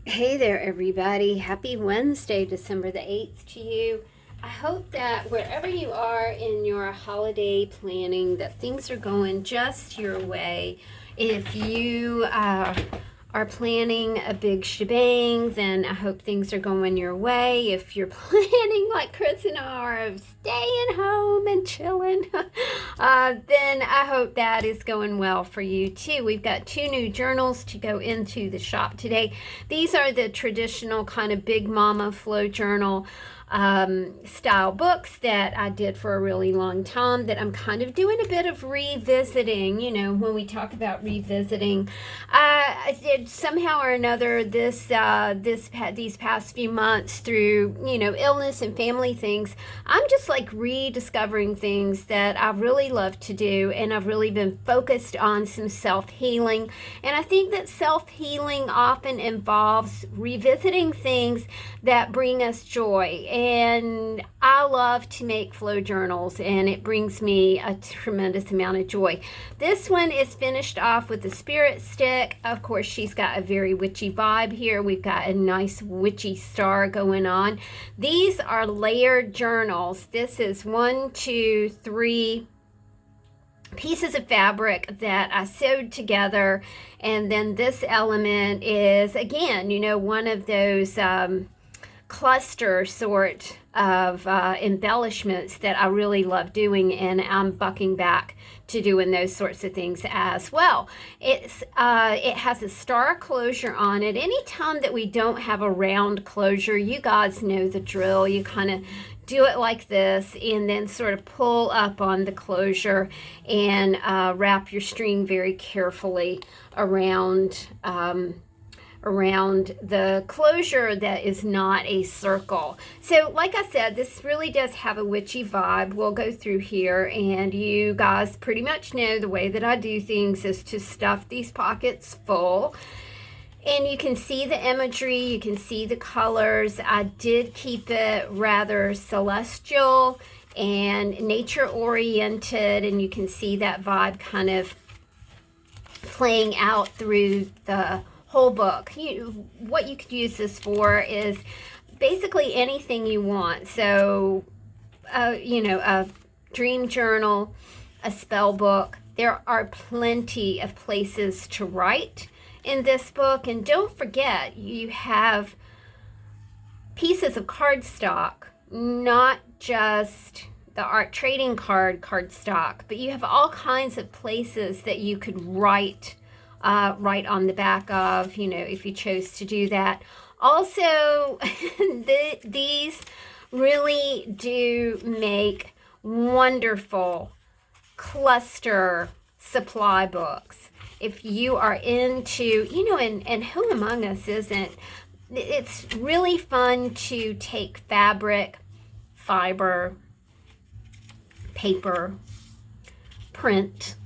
Hey there, everybody. Happy Wednesday, December the 8th to you. I hope that wherever you are in your holiday planning, that things are going just your way. If you are planning a big shebang, then I hope things are going your way. If you're planning like Chris and I are of staying home and chilling, then I hope that is going well for you too. We've got two new journals to go into the shop today. These are the traditional kind of Big Mama flow journal style books that I did for a really long time that I'm kind of doing a bit of revisiting. You know, when we talk about revisiting, I did somehow or another these past few months through, you know, illness and family things. I'm just like rediscovering things that I really love to do, and I've really been focused on some self-healing. And I think that self-healing often involves revisiting things that bring us joy. And I love to make flow journals, and it brings me a tremendous amount of joy. This one is finished off with the spirit stick. Of course, she's got a very witchy vibe here. We've got a nice witchy star going on. These are layered journals. This is 1, 2, 3 pieces of fabric that I sewed together, and then this element is, again, you know, one of those cluster sort of embellishments that I really love doing, and I'm bucking back to doing those sorts of things as well. It has a star closure on it. Anytime that we don't have a round closure, you guys know the drill. You kind of do it like this and then sort of pull up on the closure and wrap your string very carefully around the closure that is not a circle. So like I said, this really does have a witchy vibe. We'll go through here, and you guys pretty much know the way that I do things is to stuff these pockets full. And you can see the imagery, you can see the colors. I did keep it rather celestial and nature oriented, and you can see that vibe kind of playing out through the whole book. What you could use this for is basically anything you want. So, you know, a dream journal, a spell book. There are plenty of places to write in this book. And don't forget, you have pieces of cardstock, not just the art trading cardstock, but you have all kinds of places that you could write on the back of, you know, if you chose to do that. Also, these really do make wonderful cluster supply books. If you are into, you know, and who among us isn't, it's really fun to take fabric, fiber, paper, print,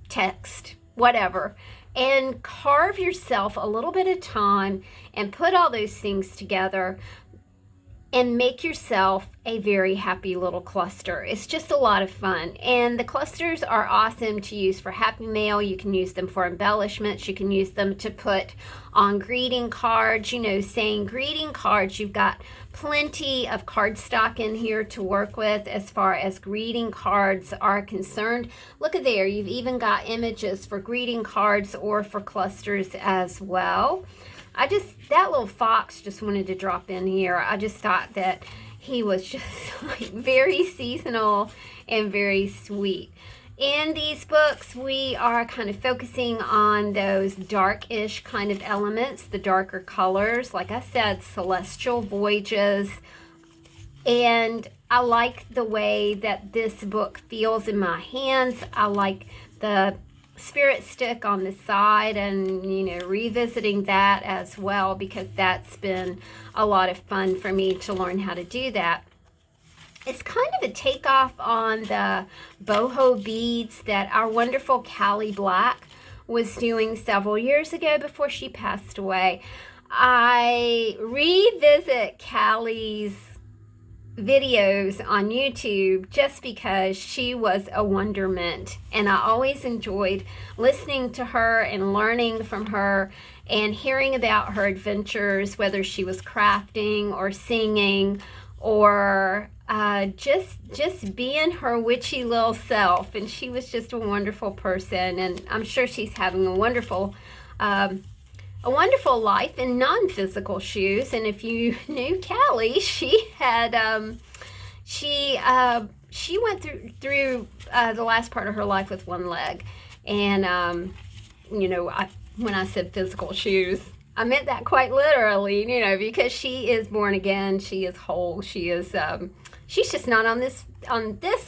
text, whatever, and carve yourself a little bit of time and put all those things together and make yourself a very happy little cluster. It's just a lot of fun. And the clusters are awesome to use for happy mail. You can use them for embellishments. You can use them to put on greeting cards, you know, saying greeting cards. You've got plenty of cardstock in here to work with as far as greeting cards are concerned. Look at there. You've even got images for greeting cards or for clusters as well. That little fox just wanted to drop in here. I just thought that he was just like very seasonal and very sweet. In these books, we are kind of focusing on those dark-ish kind of elements, the darker colors, like I said, celestial voyages. And I like the way that this book feels in my hands. I like the spirit stick on the side, and you know, revisiting that as well, because that's been a lot of fun for me to learn how to do that. It's kind of a takeoff on the boho beads that our wonderful Callie Black was doing several years ago before she passed away. I revisit Callie's videos on YouTube just because she was a wonderment, and I always enjoyed listening to her and learning from her. and hearing about her adventures, whether she was crafting or singing or just being her witchy little self. And she was just a wonderful person, and I'm sure she's having a wonderful life in non-physical shoes. And if you knew Callie, she had she went through the last part of her life with one leg, and when I said physical shoes, I meant that quite literally, because she is born again, she is whole, she's just not on this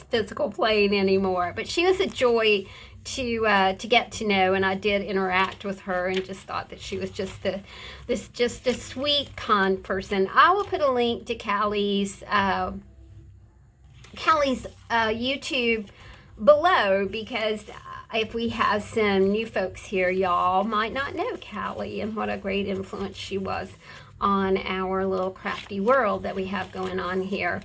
physical plane anymore. But she was a joy to get to know, and I did interact with her, and just thought that she was just a sweet, kind person. I will put a link to Callie's YouTube below, because if we have some new folks here, y'all might not know Callie and what a great influence she was on our little crafty world that we have going on here.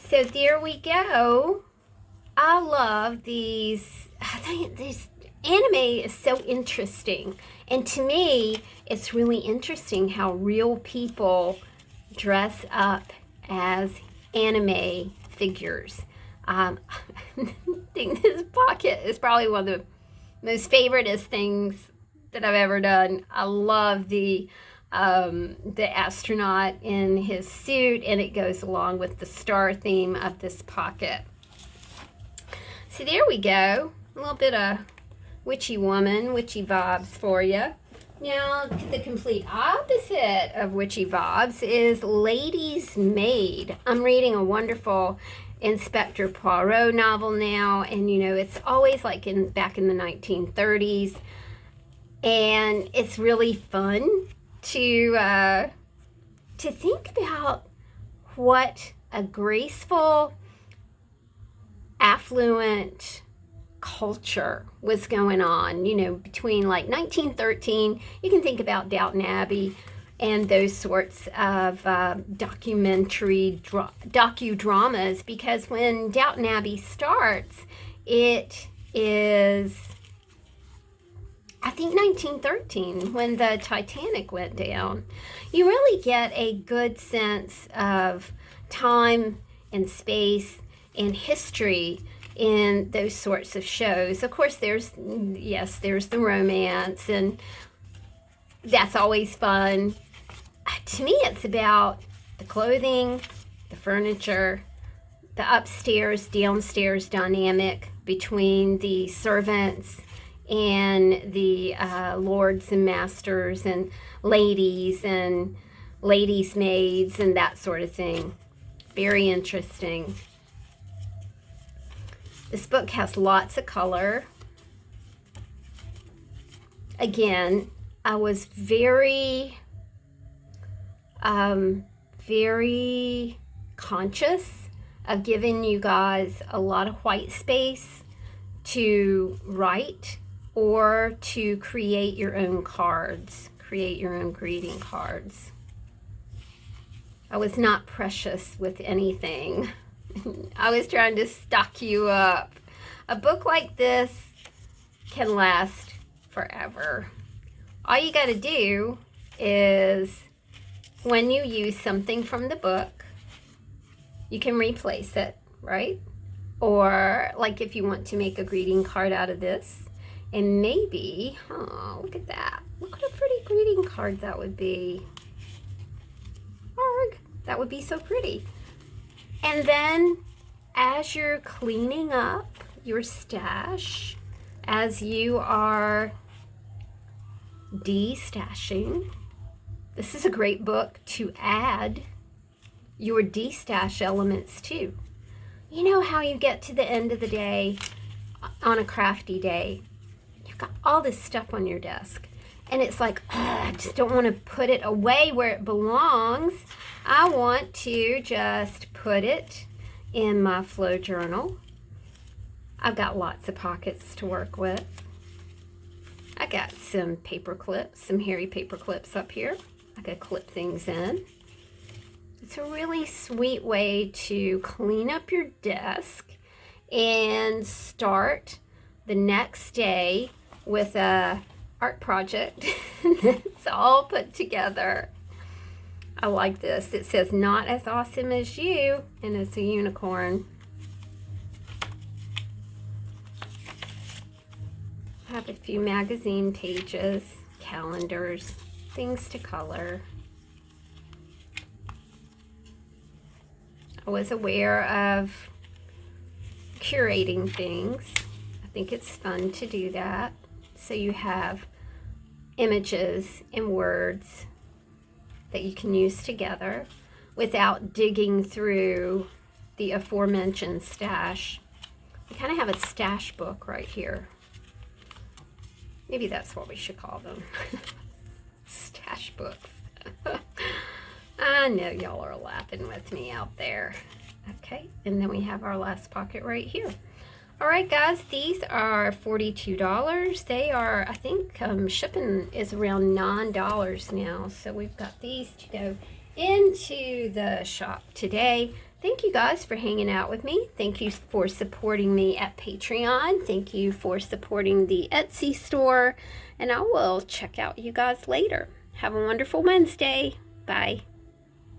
So there we go. I love these. I think this anime is so interesting. And to me, it's really interesting how real people dress up as anime figures. I think this pocket is probably one of the most favoriteest things that I've ever done. I love the astronaut in his suit, and it goes along with the star theme of this pocket. So there we go. A little bit of witchy woman, witchy vibes for you. Now, the complete opposite of witchy vibes is Lady's Maid. I'm reading a wonderful Inspector Poirot novel now, and it's always like back in the 1930s, and it's really fun to think about what a graceful, affluent culture was going on, between like 1913. You can think about Downton Abbey and those sorts of docudramas, because when Downton Abbey starts, it is, I think, 1913, when the Titanic went down. You really get a good sense of time and space and history in those sorts of shows. Of course, there's the romance, and that's always fun. To me, it's about the clothing, the furniture, the upstairs, downstairs dynamic between the servants and the lords and masters and ladies maids and that sort of thing. Very interesting. This book has lots of color. Again, I was very conscious of giving you guys a lot of white space to write or to create your own cards, create your own greeting cards. I was not precious with anything. I was trying to stock you up. A book like this can last forever. All you got to do is, when you use something from the book, you can replace it, right? Or like if you want to make a greeting card out of this, and maybe, oh, look at that. Look what a pretty greeting card that would be. Arg, that would be so pretty. And then as you're cleaning up your stash, as you are de-stashing, this is a great book to add your de-stash elements to. You know how you get to the end of the day on a crafty day, you've got all this stuff on your desk, and it's like, I just don't want to put it away where it belongs. I want to just put it in my flow journal. I've got lots of pockets to work with. I got some paper clips, some hairy paper clips up here. I could clip things in. It's a really sweet way to clean up your desk and start the next day with a art project. It's all put together. I like this. It says not as awesome as you, and it's a unicorn. I have a few magazine pages, calendars, things to color. I was aware of curating things. I think it's fun to do that. So you have images and words that you can use together without digging through the aforementioned stash. We kind of have a stash book right here. Maybe that's what we should call them. Stash books. I know y'all are laughing with me out there. Okay, and then we have our last pocket right here. All right, guys, these are $42. They are, I think, shipping is around $9 now. So we've got these to go into the shop today. Thank you guys for hanging out with me. Thank you for supporting me at Patreon. Thank you for supporting the Etsy store. And I will check out you guys later. Have a wonderful Wednesday. Bye.